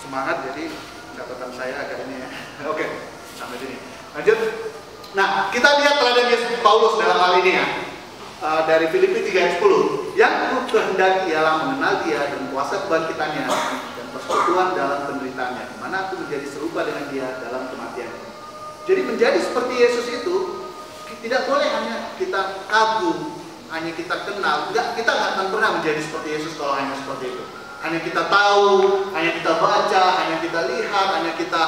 semangat, jadi catatan saya agak ini ya. Oke, sampai sini. Lanjut. Nah, kita lihat teladan Yesus Paulus dalam hal ini ya. Dari Filipi 3 ayat 10. Yang ku kehendaki ialah mengenal Dia dan kuasa kebangkitannya dan persekutuan dalam penderitaannya, di mana aku menjadi serupa dengan Dia dalam kematiannya. Jadi menjadi seperti Yesus itu tidak boleh hanya kita kagum, hanya kita kenal. Kita nggak akan pernah menjadi seperti Yesus kalau hanya seperti itu. Hanya kita tahu, hanya kita baca, hanya kita lihat, hanya kita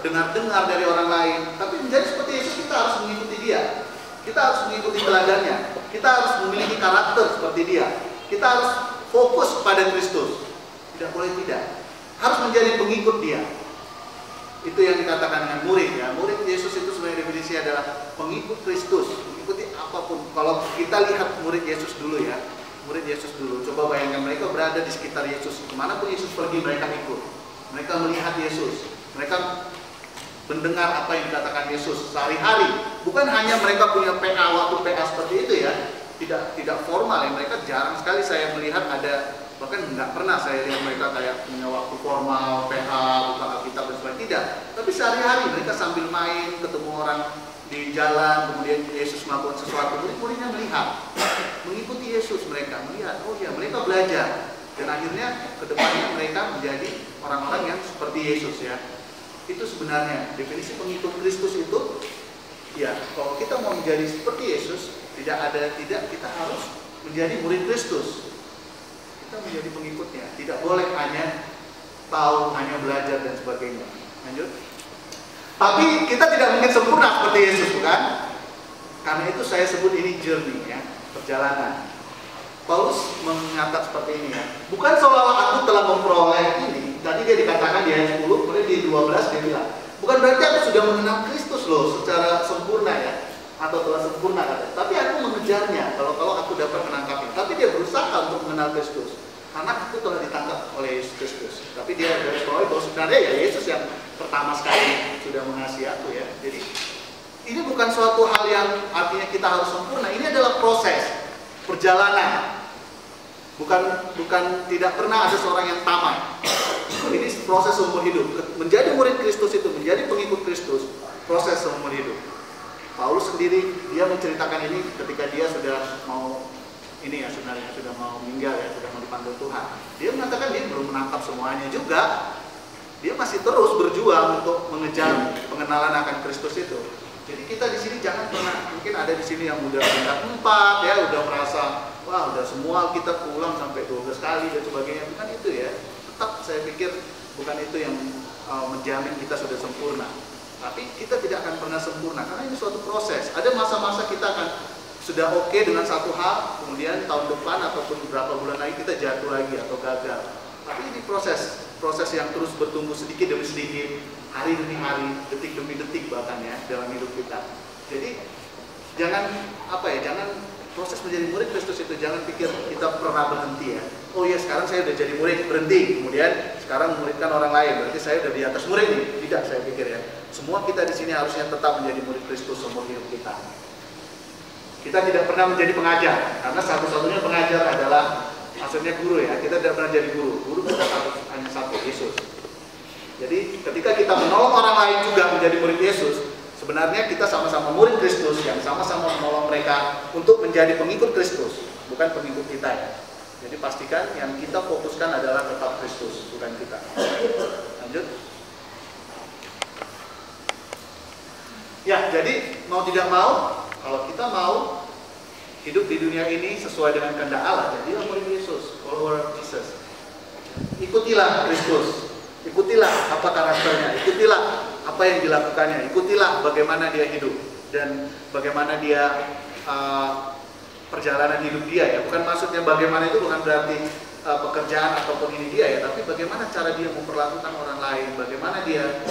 dengar-dengar dari orang lain. Tapi menjadi seperti Yesus kita harus mengikuti Dia. Kita harus mengikuti teladannya. Kita harus memiliki karakter seperti Dia. Kita harus fokus pada Kristus. Tidak boleh tidak. Harus menjadi pengikut Dia. Itu yang dikatakan dengan murid ya. Murid Yesus itu sebenarnya definisi adalah pengikut Kristus. Mengikuti apapun. Kalau kita lihat murid Yesus dulu ya. Murid Yesus dulu. Coba bayangkan mereka berada di sekitar Yesus. Kemanapun Yesus pergi mereka ikut. Mereka melihat Yesus. Mereka mendengar apa yang dikatakan Yesus sehari-hari. Bukan hanya mereka punya PA, waktu PA seperti itu ya. Tidak formal ya. Mereka jarang sekali saya melihat ada, bahkan nggak pernah saya lihat mereka kayak punya waktu formal, PA, buka Alkitab dan sebagainya. Tidak. Tapi sehari-hari mereka sambil main, ketemu orang di jalan, kemudian Yesus melakukan sesuatu, murid-muridnya melihat, mengikuti Yesus. Mereka melihat, oh ya, mereka belajar. Dan akhirnya kedepannya mereka menjadi orang-orang yang seperti Yesus ya. Itu sebenarnya definisi pengikut Kristus itu ya, kalau kita mau menjadi seperti Yesus, tidak kita harus menjadi murid Kristus. Kita menjadi pengikutnya, tidak boleh hanya tahu, hanya belajar dan sebagainya. Lanjut. Tapi kita tidak mungkin sempurna seperti Yesus, bukan? Karena itu saya sebut ini journey ya, perjalanan. Paulus mencatat seperti ini ya. Bukan seolah-olah aku telah memperoleh ini. Tadi dia dikatakan di ayat 10, kemudian di 12 dia bilang, bukan berarti aku sudah mengenal Kristus loh secara sempurna ya, atau telah sempurna katanya. Tapi aku mengejarnya kalau aku dapat menangkapnya. Tapi dia berusaha untuk mengenal Kristus. Karena aku telah ditangkap oleh Yesus Kristus. Tapi dia dari bahwa sebenarnya ya Yesus yang pertama sekali sudah mengasihi aku ya. Jadi ini bukan suatu hal yang artinya kita harus sempurna. Ini adalah proses perjalanan. Bukan tidak pernah ada seorang yang tamat. Ini proses seumur hidup. Menjadi murid Kristus itu, menjadi pengikut Kristus, proses seumur hidup. Paulus sendiri dia menceritakan ini ketika dia sudah mau ini ya, sebenarnya sudah mau meninggal ya, sudah mau dipanggil Tuhan. Dia mengatakan dia belum menangkap semuanya juga. Dia masih terus berjuang untuk mengejar pengenalan akan Kristus itu. Jadi kita di sini jangan pernah, mungkin ada di sini yang udah tingkat 4 ya, udah merasa wah udah semua kita pulang sampai 12 kali dan sebagainya. Bukan itu ya. Tetap saya pikir bukan itu yang menjamin kita sudah sempurna. Tapi kita tidak akan pernah sempurna karena ini suatu proses. Ada masa-masa kita akan sudah oke dengan satu hal, kemudian tahun depan ataupun beberapa bulan lagi kita jatuh lagi atau gagal. Tapi ini proses yang terus bertumbuh sedikit demi sedikit, hari demi hari, detik demi detik bahkan ya dalam hidup kita. Jadi jangan proses menjadi murid Kristus itu jangan pikir kita pernah berhenti ya. Oh ya sekarang saya udah jadi murid, berhenti, kemudian sekarang memuridkan orang lain, berarti saya udah di atas murid nih. Tidak, saya pikir ya. Semua kita di sini harusnya tetap menjadi murid Kristus seumur hidup kita. Kita tidak pernah menjadi pengajar, karena satu-satunya pengajar adalah maksudnya guru ya. Kita tidak pernah jadi guru. Guru kita hanya satu, Yesus. Jadi ketika kita menolong orang lain juga menjadi murid Yesus, sebenarnya kita sama-sama murid Kristus yang sama-sama menolong mereka untuk menjadi pengikut Kristus, bukan pengikut kita ya. Jadi pastikan yang kita fokuskan adalah tetap Kristus, bukan kita. Lanjut. Ya, jadi mau tidak mau, kalau kita mau hidup di dunia ini sesuai dengan kehendak Allah, jadilah murid Yesus, follower Jesus. Ikutilah Kristus, ikutilah apa karakternya, ikutilah apa yang dilakukannya, ikutilah bagaimana dia hidup dan bagaimana dia perjalanan hidup dia ya. Bukan maksudnya bagaimana itu bukan berarti pekerjaan ataupun ini dia ya, tapi bagaimana cara dia memperlakukan orang lain, bagaimana dia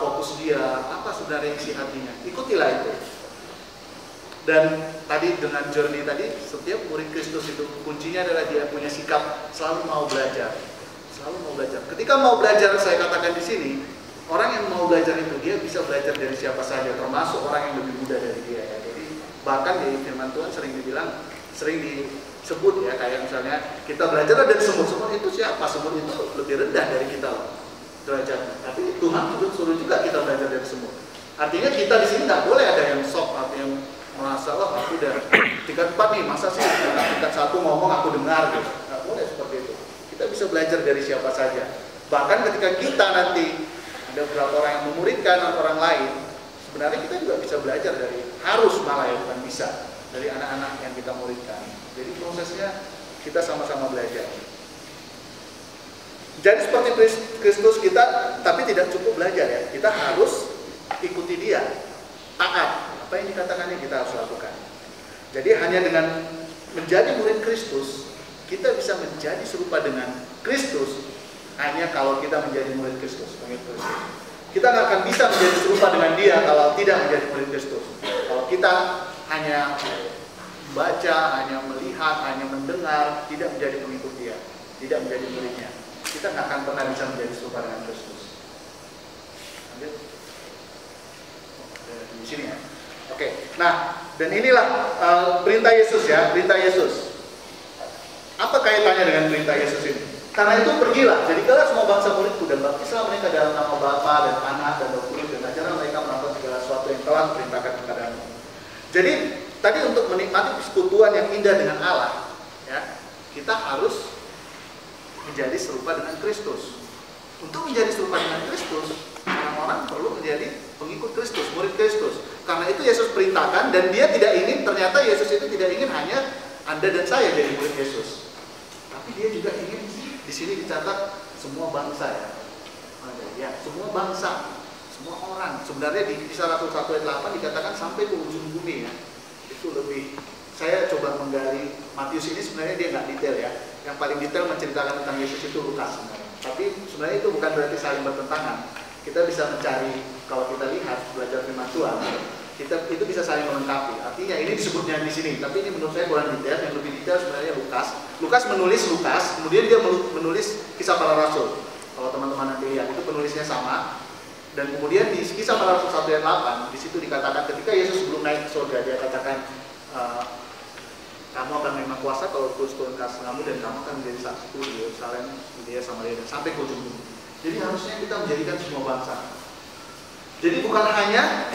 fokus dia, apa sebenarnya isi hatinya. Ikutilah itu. Dan tadi dengan journey tadi, setiap murid Kristus itu kuncinya adalah dia punya sikap selalu mau belajar. Selalu mau belajar. Ketika mau belajar, saya katakan di sini, orang yang mau belajar itu dia bisa belajar dari siapa saja, termasuk orang yang lebih muda dari dia ya. Jadi bahkan di firman Tuhan sering disebut ya, kayak misalnya kita belajar dari semut. Semut itu siapa? Semut itu lebih rendah dari kita loh. derajatnya. Tapi Tuhan juga suruh juga kita belajar dari semua. Artinya kita di sini nggak boleh ada yang sok atau yang merasa wah aku udah tingkat 4 nih, masa sih tingkat 1 ngomong aku dengar gitu. Nggak boleh seperti itu. Kita bisa belajar dari siapa saja. Bahkan ketika kita nanti ada beberapa orang yang memuridkan orang lain, sebenarnya kita juga bisa belajar dari, harus malah ya, bukan bisa, dari anak-anak yang kita muridkan. Jadi prosesnya kita sama-sama belajar. Jadi seperti Kristus kita, tapi tidak cukup belajar ya. Kita harus ikuti dia, taat. Apa yang dikatakannya kita harus lakukan. Jadi hanya dengan menjadi murid Kristus, kita bisa menjadi serupa dengan Kristus. Hanya kalau kita menjadi murid Kristus, kita nggak akan bisa menjadi serupa dengan dia kalau tidak menjadi murid Kristus. Kalau kita hanya baca, hanya melihat, hanya mendengar, tidak menjadi pengikut dia, tidak menjadi muridnya, kita nggak akan pernah bisa menjadi serupa dengan Kristus. Lanjut. Di sini ya. Oke. Nah, dan inilah perintah Yesus ya, perintah Yesus. Apa kaitannya dengan perintah Yesus ini? Karena itu pergilah, jadikanlah semua bangsa muridku dan baptislah mereka dalam nama Bapa dan Anak dan Roh Kudus, dan ajarlah mereka melakukan segala sesuatu yang telah diperintahkan kepadamu. Jadi tadi untuk menikmati persekutuan yang indah dengan Allah, ya, kita harus menjadi serupa dengan Kristus. Untuk menjadi serupa dengan Kristus, orang-orang perlu menjadi pengikut Kristus, murid Kristus. Karena itu Yesus perintahkan, dan dia tidak ingin, ternyata Yesus itu tidak ingin hanya Anda dan saya jadi murid Yesus, tapi dia juga ingin, di sini dicatat semua bangsa ya. Ya, semua bangsa, semua orang. Sebenarnya di Kisah Rasul 1 ayat 8 dikatakan sampai ke ujung bumi ya. Itu lebih, saya coba menggali Matius ini, sebenarnya dia nggak detail ya. Yang paling detail menceritakan tentang Yesus itu Lukas sebenarnya. Tapi sebenarnya itu bukan berarti saling bertentangan. Kita bisa mencari, kalau kita lihat belajar firman Tuhan, kita itu bisa saling melengkapi. Artinya ini disebutnya di sini, tapi ini menurut saya kurang detail. Yang lebih detail sebenarnya Lukas. Lukas menulis Lukas, kemudian dia menulis Kisah Para Rasul. Kalau teman-teman nanti lihat, itu penulisnya sama. Dan kemudian di Kisah Para Rasul 1 ayat 8, di situ dikatakan ketika Yesus sebelum naik ke surga, dia katakan, kamu akan menerima kuasa kalau terus turun ke atas kamu, dan kamu akan menjadi saksiku di Yerusalem, Yudea, Samaria, dan sampai ke ujung bumi. Jadi harusnya kita menjadikan semua bangsa. Jadi bukan hanya